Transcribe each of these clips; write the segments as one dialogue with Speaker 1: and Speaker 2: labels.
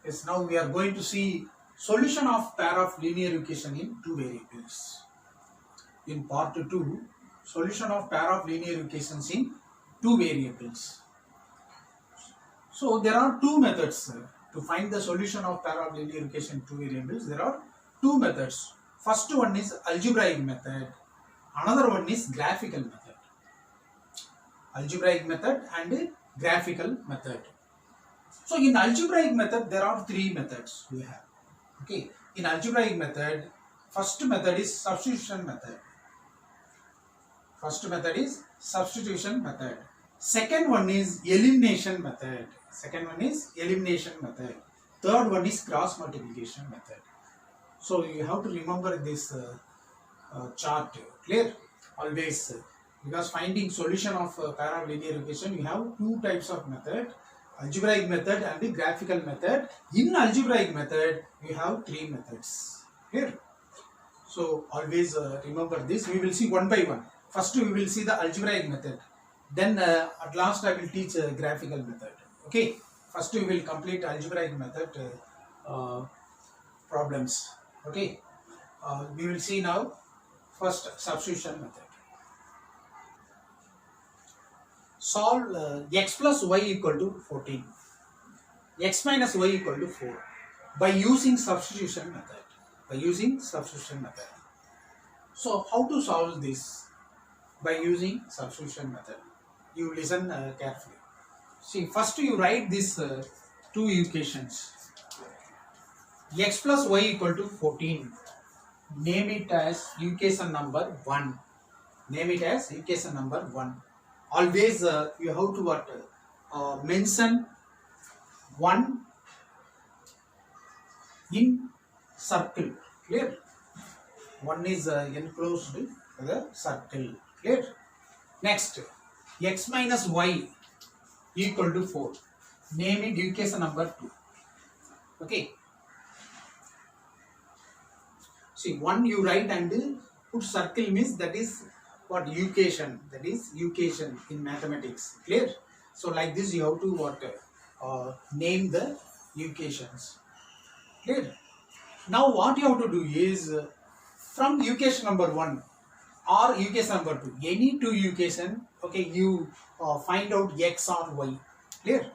Speaker 1: Yes, now we are going to see solution of pair of linear equation in two variables. In part 2, solution of pair of linear equations in two variables. So there are two methods to find the solution of pair of linear equation in two variables. There are two methods. First one is algebraic method. Another one is graphical method. Algebraic method and graphical method. So in algebraic method there are three methods we have. Okay, in algebraic method, first method is substitution method. First method is substitution method. Second one is elimination method. Second one is elimination method. Third one is cross multiplication method. So you have to remember this chart. Clear? Always, because finding solution of pair of linear equation, you have two types of method: algebraic method and the graphical method. In algebraic method, you have three methods. Here, so always remember this. We will see one by one. First, we will see the algebraic method. Then, at last, I will teach graphical method. Okay. First, we will complete algebraic method problems. Okay. We will see now first substitution method. Solve x plus y equal to 14, x minus y equal to 4 by using substitution method. By using substitution method. So how to solve this? By using substitution method. You listen carefully. See, first you write these two equations. X plus y equal to 14. Name it as equation number 1. Name it as equation number 1. Always you have to mention 1 in circle. Clear? 1 is enclosed the circle. Clear? Next, x minus y equal to 4. Name it equation number 2. Okay. See, 1 you write and put circle means that is what equation, that is equation in mathematics. Clear? So like this you have to name the equations. Clear? Now what you have to do is from equation number 1 or equation number 2, any two equation, okay, you find out x or y. Clear?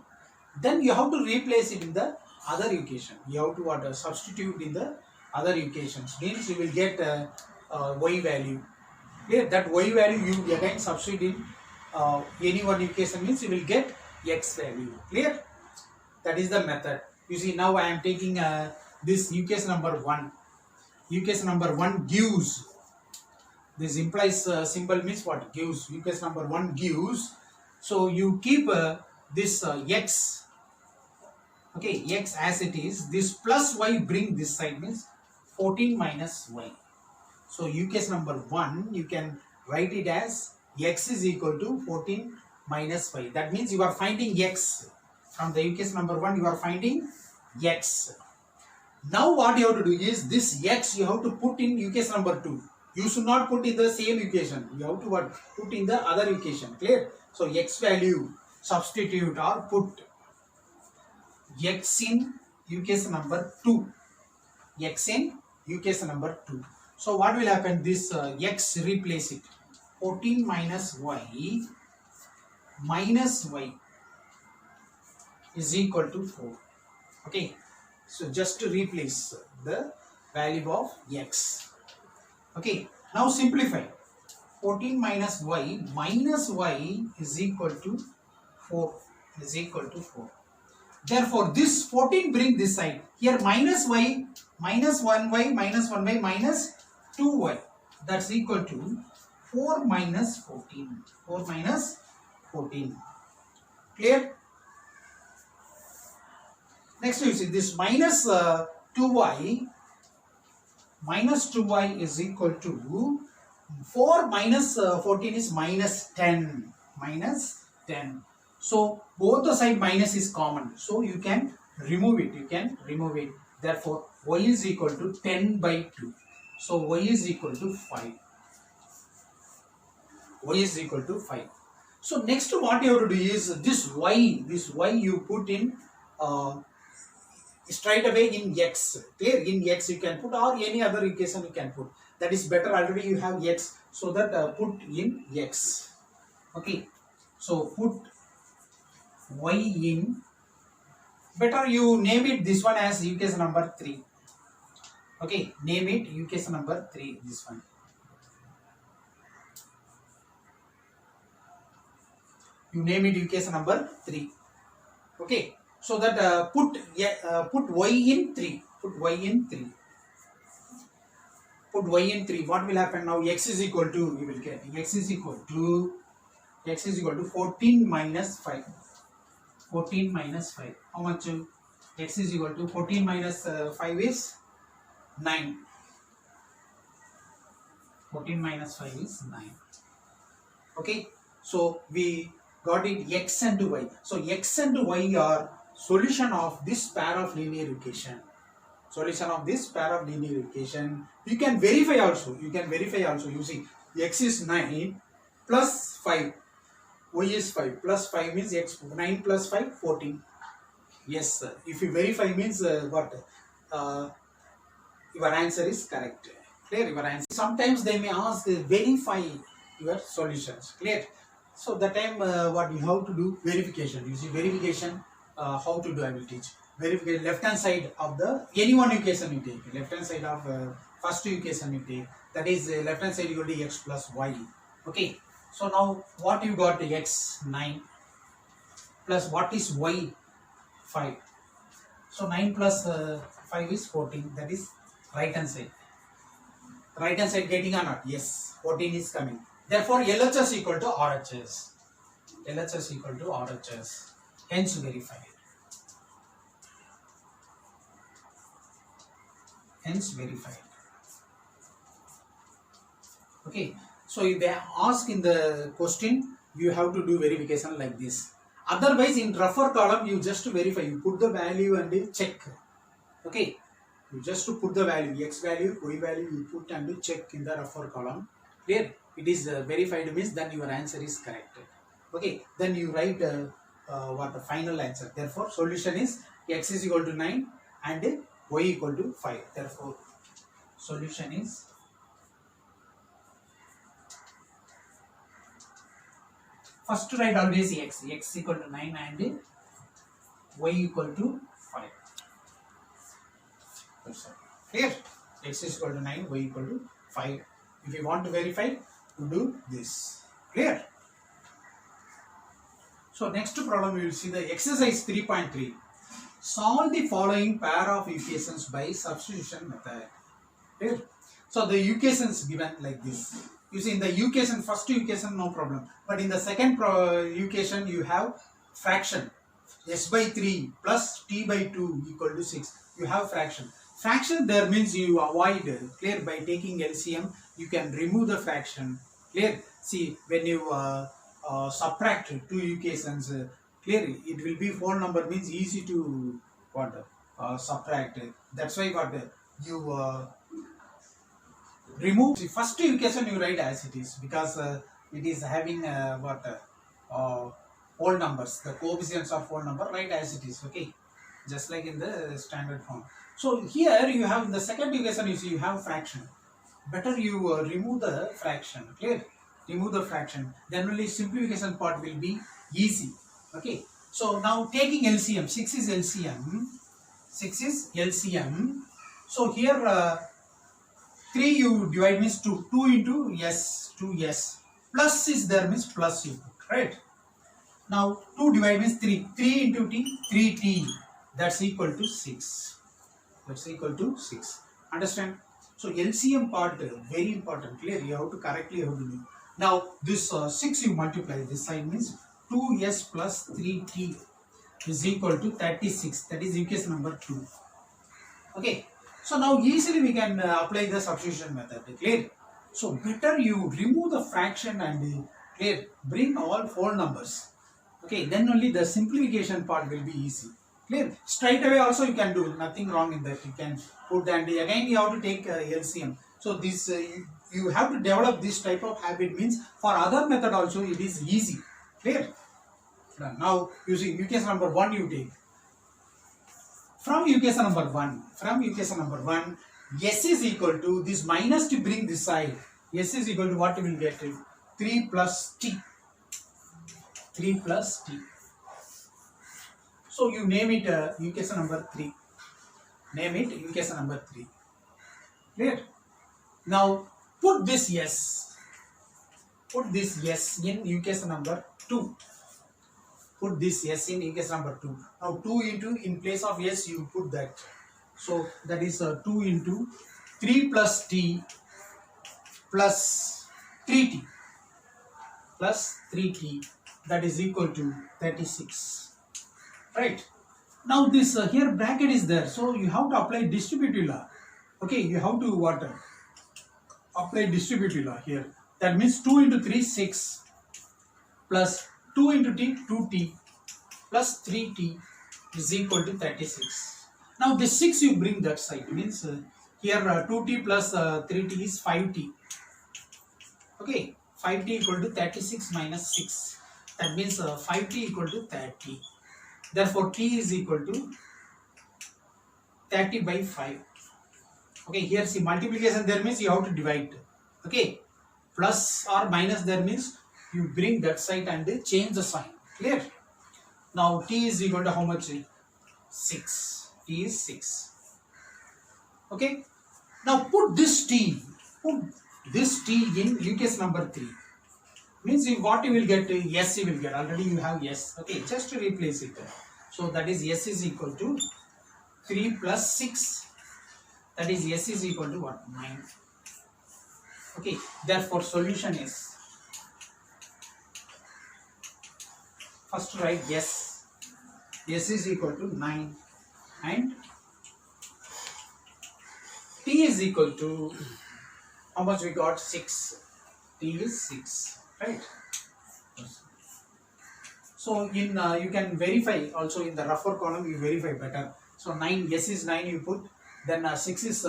Speaker 1: Then you have to replace it in the other equation. You have to substitute in the other equations. Means you will get y value. Clear? That y value you again substitute in any one equation, means you will get x value. Clear? That is the method. You see, now I am taking this equation number 1. Equation number 1 gives. This implies symbol means what? Gives. Equation number 1 gives. So you keep this x. Okay, x as it is. This plus y bring this side, means 14 minus y. So equation number 1 you can write it as x is equal to 14 minus y. That means you are finding x. From the equation number 1 you are finding x. Now what you have to do is this x you have to put in equation number 2. You should not put in the same equation. You have to put in the other equation. Clear? So x value substitute or put x in equation number 2. X in equation number 2. So what will happen? This x replace it. 14 minus y is equal to 4. Okay. So just to replace the value of x. Okay. Now simplify. 14 minus y is equal to 4. Is equal to 4. Therefore, this 14 bring this side. Here minus y, minus 1y, minus 1y, minus 2y. That's equal to 4 minus 14. 4 minus 14. Clear? Next you see this minus 2y. Minus 2y is equal to 4 minus 14 is minus 10. Minus 10. So both the side minus is common. So you can remove it. You can remove it. Therefore y is equal to 10 by 2. So y is equal to 5. Y is equal to 5. So next what you have to do is this y you put in straight away in x. Clear? In x you can put, or any other equation you can put. That is better. Already you have x, so that put in x. Okay. So put y in. Better you name it this one as equation number 3. Okay. Name it equation number 3. This one. You name it equation number 3. Okay. So that put y in 3. Put y in 3. Put y in 3. What will happen now? X is equal to, you will get x is equal to 14 minus 5. 14 minus 5. How much? X is equal to 14 minus 5 is 9. 14 minus 5 is 9. Okay. So we got it x and y. So x and y are solution of this pair of linear equation. Solution of this pair of linear equation. You can verify also. You see, x is 9 plus 5. Y is 5 plus 5 means x. 9 plus 5, 14. Yes, sir. If you verify means what? Your answer is correct. Clear? Your answer. Sometimes they may ask verify your solutions. Clear? So that time what you have to do? Verification. You see verification, how to do I will teach. Verification, left hand side of the any one equation you take. Left hand side of first equation you take. That is left hand side you go to x plus y. Okay. So now what you got? X 9 plus what is y 5. So 9 plus 5 is 14. That is right hand side. Right hand side getting or not? Yes. 14 is coming. Therefore LHS equal to RHS. LHS equal to RHS. Hence verified. Hence verified. Okay. So if they ask in the question, you have to do verification like this. Otherwise in rougher column you just verify. You put the value and check. Okay. You just to put the value, x value, y value you put and check in the rougher column. Clear? It is verified means then your answer is correct. Okay. Then you write what the final answer. Therefore solution is x is equal to 9 and y equal to 5. Therefore solution is first write always x equal to 9 and y equal to 5. That's all. Clear? X is equal to 9, y equal to 5. If you want to verify, you do this. Clear? So next problem we will see the exercise 3.3. Solve the following pair of equations by substitution method. Clear? So the equations given like this. You see in the equation, first equation no problem. But in the second equation you have fraction. S by 3 plus t by 2 equal to 6. You have fraction. Fraction there means you avoid. Clear? By taking LCM you can remove the fraction. Clear? See when you subtract two equations, clear it will be whole number means easy to what subtract. That's why what you remove the first equation you write as it is, because it is having whole numbers, the coefficients of whole number, write as it is. Okay, just like in the standard form. So here you have the second equation, you see you have fraction. Better you remove the fraction. Clear? Remove the fraction, then only simplification part will be easy. Okay, so now taking LCM, 6 is LCM, 6 is LCM. So here 3 you divide means 2 into s, 2s, plus is there means plus you put, right? Now 2 divide means 3 into t, 3t, that's equal to 6, that's equal to 6. Understand? So LCM part very important. Clear? You have to correctly have to do. Now this 6 you multiply this side means 2s plus 3t is equal to 36. That is equation number 2. Okay. So now easily we can apply the substitution method. Clear? So better you remove the fraction and clear, bring all whole numbers. Okay, then only the simplification part will be easy. Clear? Straight away also you can do, nothing wrong in that. You can put and again you have to take LCM. So this you have to develop this type of habit, means for other method also it is easy. Clear? Now you see equation number 1 you take. from equation number 1, S is equal to this minus to bring this side. S is equal to what we will get? 3 plus T. 3 plus T. So you name it equation number 3. Name it equation number 3. Clear? Now put this S. Put this S in equation number 2. Put this S in equation number 2. Now 2 into, in place of S you put that. So that is 2 into 3 plus T plus 3T plus 3T, that is equal to 36. Right? Now this here bracket is there, so you have to apply distributive law. Okay, you have to what? Apply distributive law here. That means 2 into 3, 6 plus 2 into T, 2T plus 3T is equal to 36. Now this 6 you bring that side, means here 2T plus 3T is 5T. Okay, 5T equal to 36 minus 6. That means 5T equal to 30. Therefore T is equal to 30 by 5. Okay, here see multiplication there means you have to divide. Okay, plus or minus there means you bring that side and change the sign. Clear? Now T is equal to how much? 6. T is 6. Okay. Now put this T in equation number 3. Means what you will get? S you will get. Already you have S. Okay, just to replace it. So that is S is equal to 3 plus 6. That is S is equal to what? 9. Okay, therefore solution is, first write S. S is equal to 9 and T is equal to, how much we got? 6. T is 6. Right? So in you can verify also in the rougher column, you verify better. So 9, S is 9 you put, then 6 is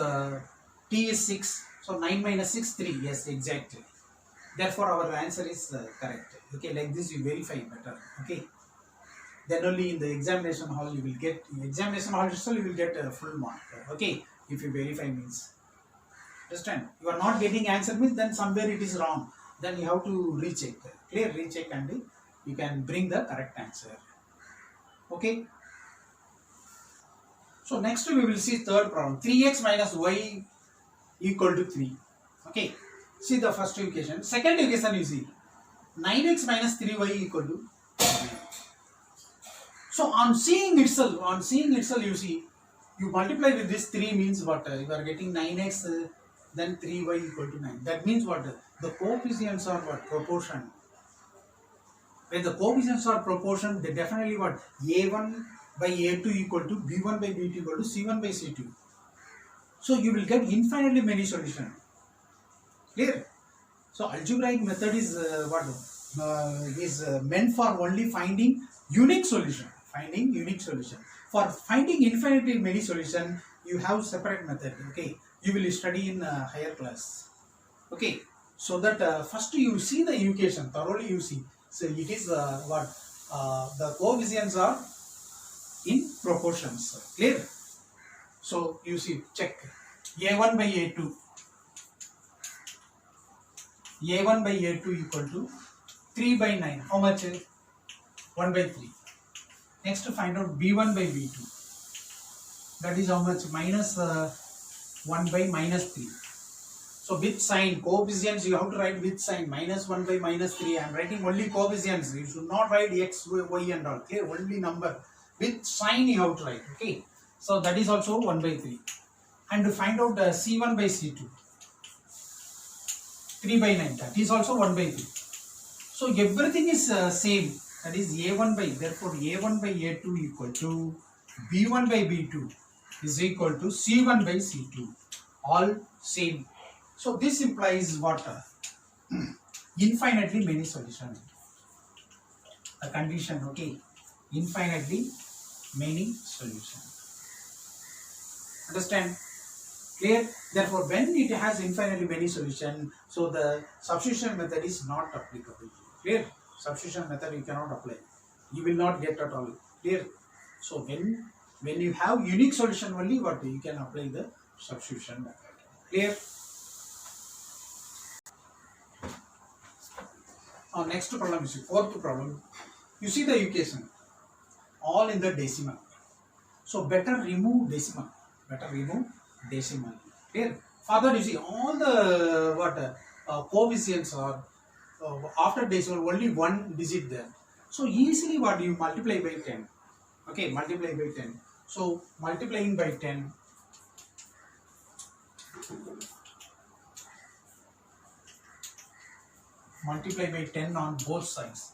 Speaker 1: T is 6. So 9 minus 6, 3. Yes, exactly. Therefore our answer is correct. Okay, like this you verify better. Okay. Then only in the examination hall you will get, in examination hall itself you will get a full mark. Okay, if you verify means. Understand? You are not getting answer means then somewhere it is wrong. Then you have to recheck. Clear? Recheck and you can bring the correct answer. Okay. So next we will see third problem. 3x minus y equal to 3. Okay. See the first equation. Second equation you see. 9x minus 3y equal to 9. So on seeing itself you see, you multiply with this 3 means what? You are getting 9x then 3y equal to 9. That means what? The coefficients are what? Proportion. When the coefficients are proportion, they definitely what? A1 by A2 equal to B1 by B2 equal to C1 by C2. So you will get infinitely many solutions. Clear? So algebraic method is meant for only finding unique solution. Finding unique solution. For finding infinitely many solution, you have separate method. Okay, you will study in higher class. Okay, so that first you see the equation thoroughly. You see. So it is the coefficients are in proportions. Clear? So you see, check A1 by A2. A1 by A2 equal to 3 by 9. How much? 1 by 3. Next to find out B1 by B2. That is how much? Minus 1 by minus 3. So with sign, coefficients you have to write with sign. Minus 1 by minus 3. I am writing only coefficients. You should not write x, y and all. Clear? Only number. With sign you have to write. Okay. So that is also 1 by 3. And to find out C1 by C2. 3 by 9. That is also 1 by 3. So everything is same. That is A1 by, therefore A1 by A2 equal to B1 by B2 is equal to C1 by C2. All same. So this implies what? Infinitely many solutions. A condition, okay. Infinitely many solutions. Understand? Clear? Therefore, when it has infinitely many solutions, so the substitution method is not applicable. Clear? Substitution method you cannot apply. You will not get at all. Clear? So when When you have unique solution only, what you can apply the substitution method. Clear? Next problem is fourth problem. You see the equation all in the decimal. So better remove decimal. Better remove decimal. Clear? Further, you see all the coefficients are after decimal only one digit there. So easily what you multiply by 10. Okay, multiply by 10. So multiplying by 10. Multiply by 10 on both sides.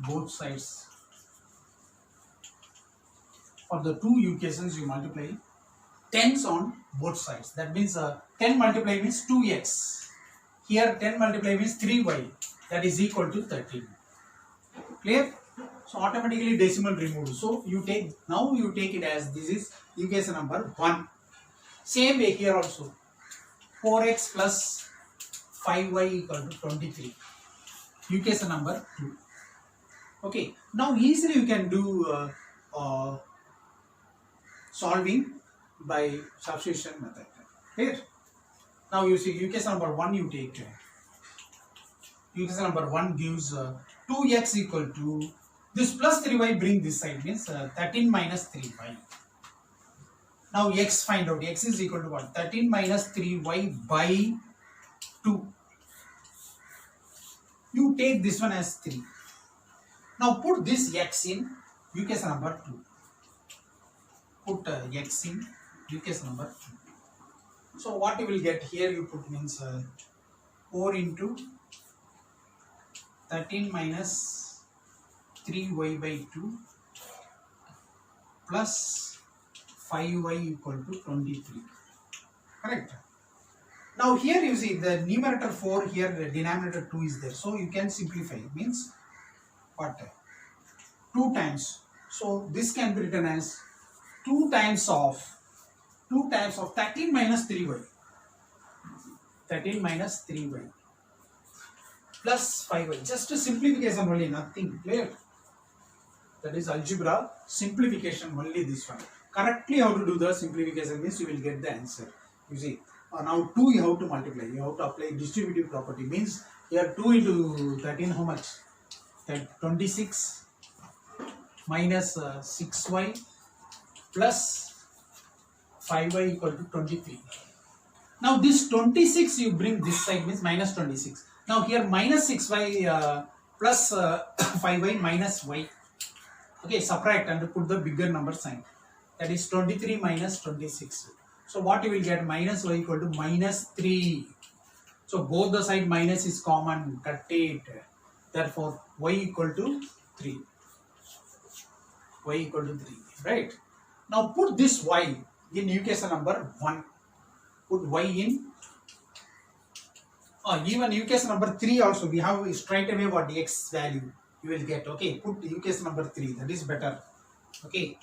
Speaker 1: Both sides. For the two equations you multiply 10s on both sides. That means 10 multiply means 2x. Here 10 multiply means 3y. That is equal to 13. Clear? So automatically decimal removed. So you take it as this is equation number 1. Same way here also. 4x plus 5y equal to 23. Equation number 2. Okay. Now easily you can do solving by substitution method. Clear? Now you see equation number 1 you take. Equation number 1 gives 2x equal to this plus 3y bring this side means 13 minus 3y. Now x find out. X is equal to what? 13 minus 3y by 2. You take this one as 3. Now put this x in equation number 2. Put x in equation number 2. So what you will get here you put means 4 into 13 minus 3y by 2 plus 5y equal to 23. Correct? Now here you see the numerator 4, here the denominator 2 is there. So you can simplify. It means what? 2 times. So this can be written as 2 times of 13 minus 3y. 13 minus 3y plus 5y. Just a simplification only, nothing. Clear? That is algebra simplification only, this one. Correctly how to do the simplification means you will get the answer. You see. Now 2 you have to multiply. You have to apply distributive property. Means here 2 into 13 how much? 26 minus 6y plus 5y equal to 23. Now this 26 you bring this side means minus 26. Now here minus 6y plus 5y minus y. Okay, subtract and put the bigger number sign. That is 23 minus 26. So what you will get? Minus y equal to minus 3. So both the side minus is common. Cut it. Therefore y equal to 3. Y equal to 3. Right? Now put this y in equation number 1. Put y in. Even equation number 3 also we have straight away what the x value you will get. Okay, put equation number 3. That is better. Okay.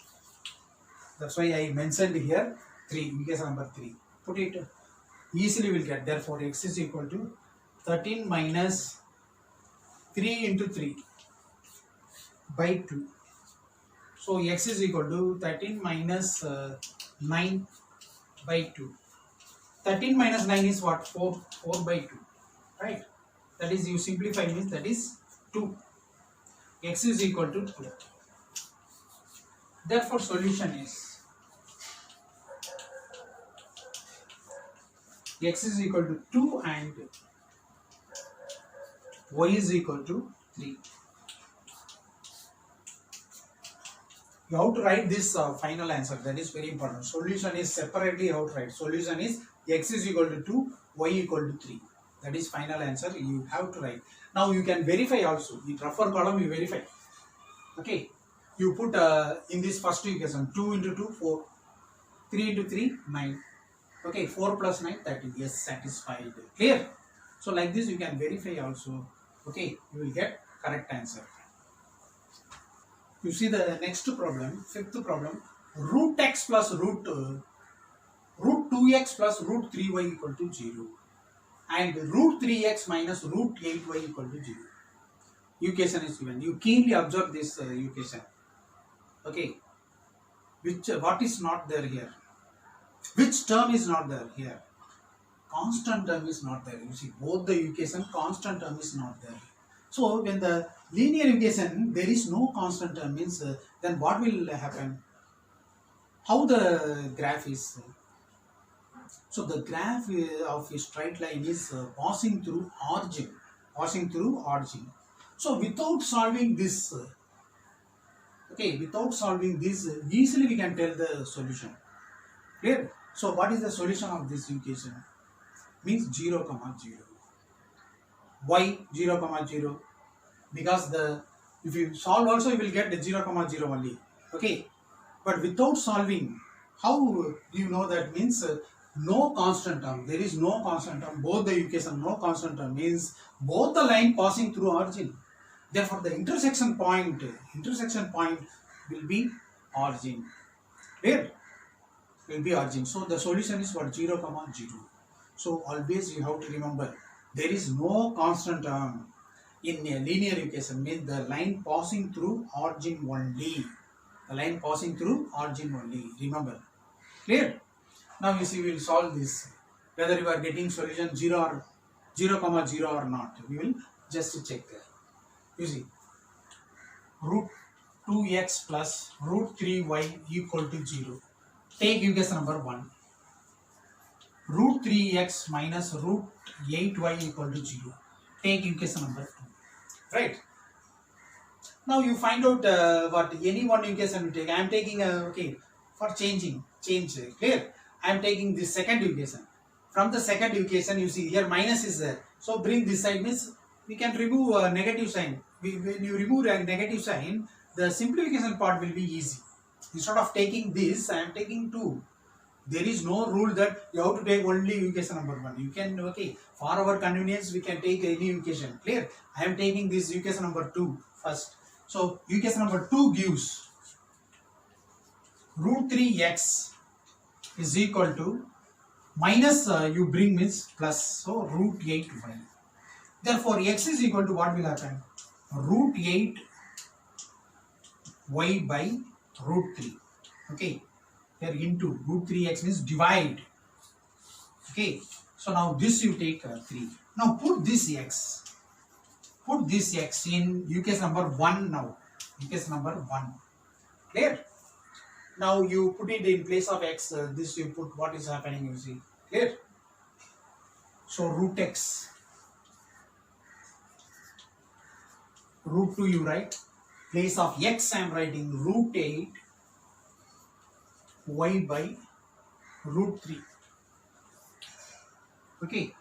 Speaker 1: That's why I mentioned here 3, equation number 3. Put it, easily will get. Therefore, x is equal to 13 minus 3 into 3 by 2. So, x is equal to 13 minus 9 by 2. 13 minus 9 is what? 4 by 2. Right? That is, you simplify means that is 2. X is equal to 2. Therefore, solution is x is equal to 2 and y is equal to 3. You have to write this final answer. That is very important. Solution is separately how to write. Solution is x is equal to 2, y equal to 3. That is final answer. You have to write. Now you can verify also. In rougher column you verify. Okay. You put in this first equation 2 into 2 4, 3 into 3 9. Okay, 4 plus 9 30. Yes, satisfied. Clear? So like this you can verify also. Okay, you will get correct answer. You see the next problem, fifth problem. Root x plus root 2x plus root 3y equal to 0 and root 3x minus root 8y equal to 0. Equation is given. You keenly observe this equation. Okay. what is not there here? Which term is not there here? Constant term is not there. You see, both the equation, constant term is not there. So when the linear equation there is no constant term means then what will happen? How the graph is? So the graph of a straight line is passing through origin, So without solving this, easily we can tell the solution. Clear? So what is the solution of this equation? Means 0, 0. Why 0, 0? Because if you solve also you will get the 0, 0 only. Okay. But without solving, how do you know that? Means no constant term. There is no constant term. Both the equation no constant term means both the line passing through origin. Therefore, the intersection point will be origin. Clear? Will be origin. So the solution is what? 0, 0. So always you have to remember there is no constant term in a linear equation. Means the line passing through origin only. Remember. Clear? Now you see we will solve this. Whether you are getting solution 0, 0, or not. We will just check. You see. Root 2x plus root 3y equal to 0. Take equation number 1. Root 3x minus root 8y equal to 0. Take equation number 2. Right? Now you find out what any one equation you take. I am taking for change. Clear? I am taking this second equation. From the second equation, you see here minus is there. So bring this side means we can remove a negative sign. When you remove a negative sign, the simplification part will be easy. Instead of taking this, I am taking 2. There is no rule that you have to take only equation number 1. You can, for our convenience, we can take any equation. Clear? I am taking this equation number 2 first. So equation number 2 gives root 3x is equal to minus you bring means plus, so root 8y. Therefore x is equal to what will happen? Root 8y by root 3. Okay, here into root 3x means divide. Okay, so now this you take 3. Now put this x in equation number 1 now. Equation number 1. Clear? Now you put it in place of x, this you put what is happening, you see. Clear? So root x, root 2 you write, place of x I am writing root 8 y by root 3. Okay,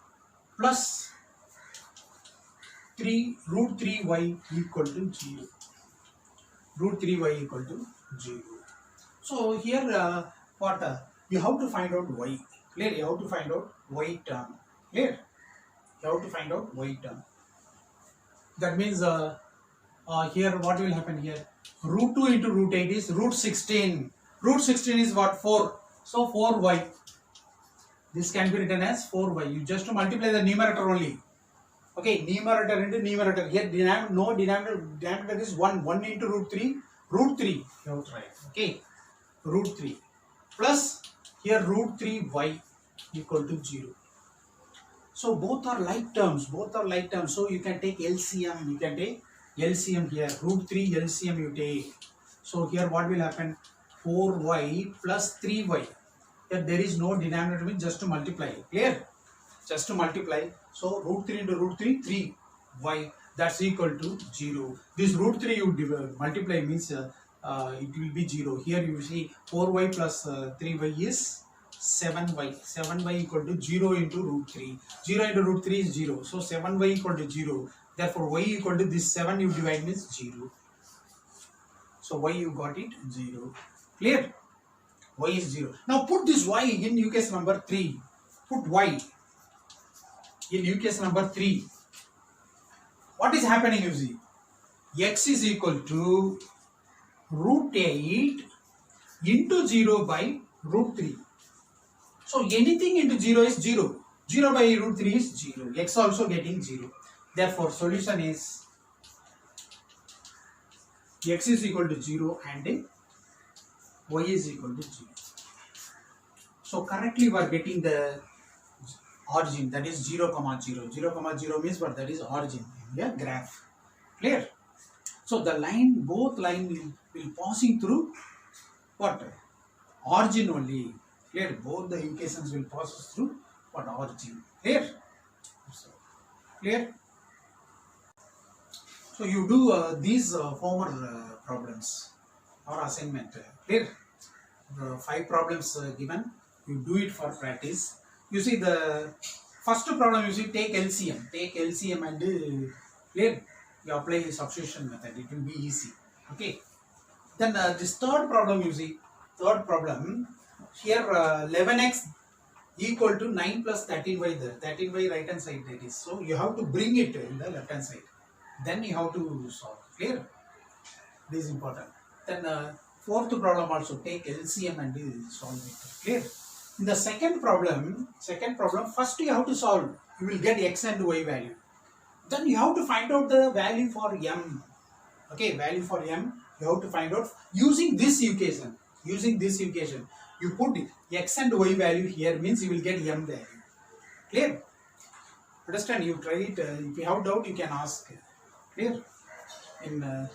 Speaker 1: plus 3 root 3y equal to 0. Root 3y equal to 0. So here you have to find out y. Clear? You have to find out y term. Clear? You have to find out y term. That means here what will happen here? Root 2 into root 8 is root 16. Root 16 is what? 4. So 4y. This can be written as 4y. You just multiply the numerator only. Okay, numerator into numerator. Here denominator is 1. 1 into root 3. Root 3. You have to write. Okay. Root 3 plus here root 3y equal to 0. So both are like terms. So you can take LCM. Here. Root 3 LCM you take. So here what will happen? 4y plus 3y. Here there is no denominator, means just to multiply. Clear? Just to multiply. So root 3 into root 3, 3y. That's equal to 0. This root 3 you multiply means it will be 0. Here you see 4y plus 3y is 7y. 7y equal to 0 into root 3. 0 into root 3 is 0. So 7y equal to 0. Therefore y equal to this 7 you divide means 0. So y you got it 0. Clear? Y is 0. Now put this y in equation number 3. Put y in equation number 3. What is happening, you see? X is equal to root 8 into 0 by root 3. So anything into 0 is 0. 0 by root 3 is 0. X also getting 0. Therefore solution is x is equal to 0 and y is equal to 0. So correctly we are getting the origin, that is 0 comma 0. 0 comma 0 means what? That is origin in the graph. Clear? So the line, both line will passing through what? Origin only. Clear? Both the equations will pass through what? Origin. Clear? So, clear? So you do these former problems or assignment. Clear? 5 problems given. You do it for practice. You see the first problem, you see take LCM. Take LCM and clear? You apply substitution method. It will be easy. Okay. Then this third problem, you see, third problem, here 11x equal to 9 plus 13y there. 13y right hand side that is. So you have to bring it in the left hand side. Then you have to solve. Clear? This is important. Then fourth problem also take LCM and solve it. Clear? In the second problem, first you have to solve. You will get x and y value. Then you have to find out the value for m. Okay, value for m you have to find out using this equation. Using this equation, you put x and y value here means you will get m value. Clear? Understand? You try it. If you have doubt, you can ask. Clear? In there